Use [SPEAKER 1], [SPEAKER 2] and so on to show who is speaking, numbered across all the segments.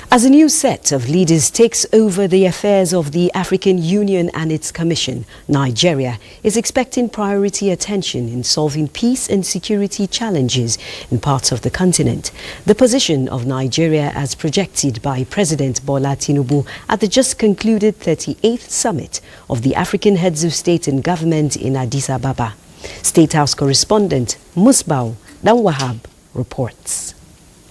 [SPEAKER 1] As a new set of leaders takes over the affairs of the African Union and its Commission, Nigeria is expecting priority attention in solving peace and security challenges in parts of the continent. The position of Nigeria as projected by President Bola Tinubu at the just concluded 38th Summit of the African Heads of State and Government in Addis Ababa. State House correspondent Musbau Danwahab reports.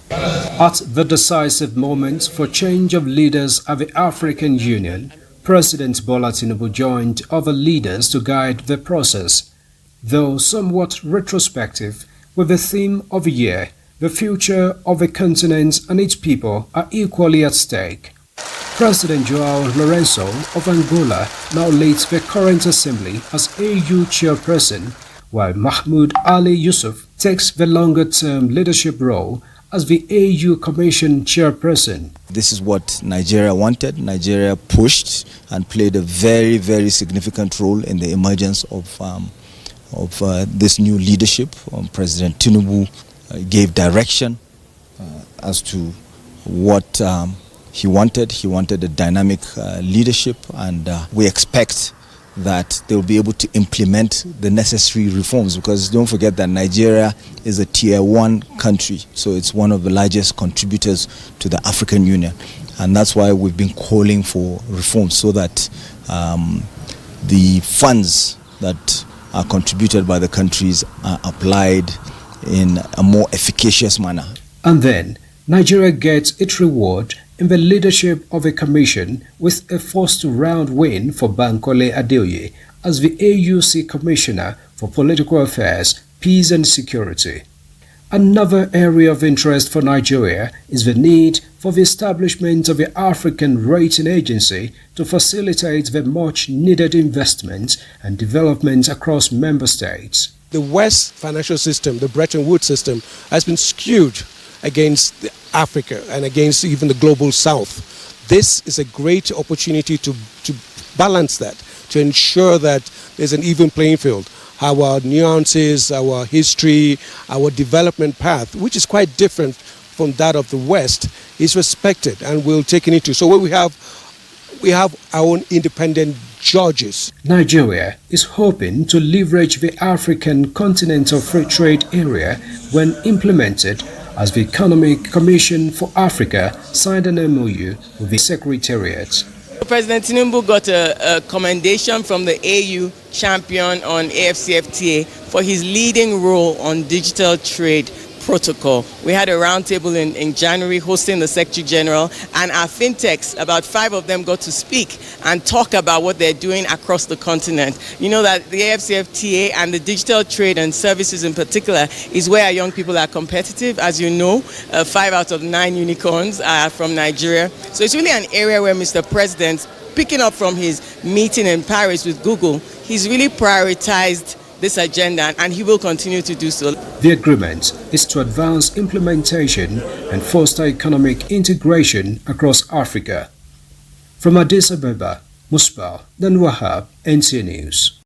[SPEAKER 2] At the decisive moment for change of leaders at the African Union, President Bola Tinubu joined other leaders to guide the process. Though somewhat retrospective, with the theme of the year, the future of the continent and its people are equally at stake. President João Lourenço of Angola now leads the current assembly as AU chairperson, while Mahmoud Ali Yusuf takes the longer-term leadership role as the AU Commission chairperson.
[SPEAKER 3] This is what Nigeria wanted. Nigeria pushed and played a very, very significant role in the emergence of this new leadership. President Tinubu gave direction as to what he wanted. He wanted a dynamic leadership, and we expect that they will be able to implement the necessary reforms, because don't forget that Nigeria is a tier 1 country, so it's one of the largest contributors to the African Union, and that's why we've been calling for reforms so that the funds that are contributed by the countries are applied in a more efficacious manner.
[SPEAKER 2] And then Nigeria gets its reward in the leadership of a commission with a first-round win for Bankole Adeoye as the AUC Commissioner for Political Affairs, Peace and Security. Another area of interest for Nigeria is the need for the establishment of the African Rating Agency to facilitate the much-needed investment and development across member states.
[SPEAKER 4] The West financial system, the Bretton Woods system, has been skewed against Africa and against even the global South. This is a great opportunity to balance that, to ensure that there's an even playing field. Our nuances, our history, our development path, which is quite different from that of the West, is respected and will take it into. So what we have our own independent judges.
[SPEAKER 2] Nigeria is hoping to leverage the African Continental Free Trade Area when implemented, as the Economic Commission for Africa signed an MOU with the Secretariat.
[SPEAKER 5] President Tinubu got a commendation from the AU champion on AfCFTA for his leading role on digital trade protocol. We had a roundtable in January hosting the Secretary General, and our fintechs, about 5 of them, got to speak and talk about what they're doing across the continent. You know that the AfCFTA and the digital trade and services in particular is where our young people are competitive. As you know, 5 out of 9 unicorns are from Nigeria. So it's really an area where Mr. President, picking up from his meeting in Paris with Google, he's really prioritized this agenda, and he will continue to do so.
[SPEAKER 2] The agreement is to advance implementation and foster economic integration across Africa. From Addis Ababa, Musbau Danwahab, NTA News.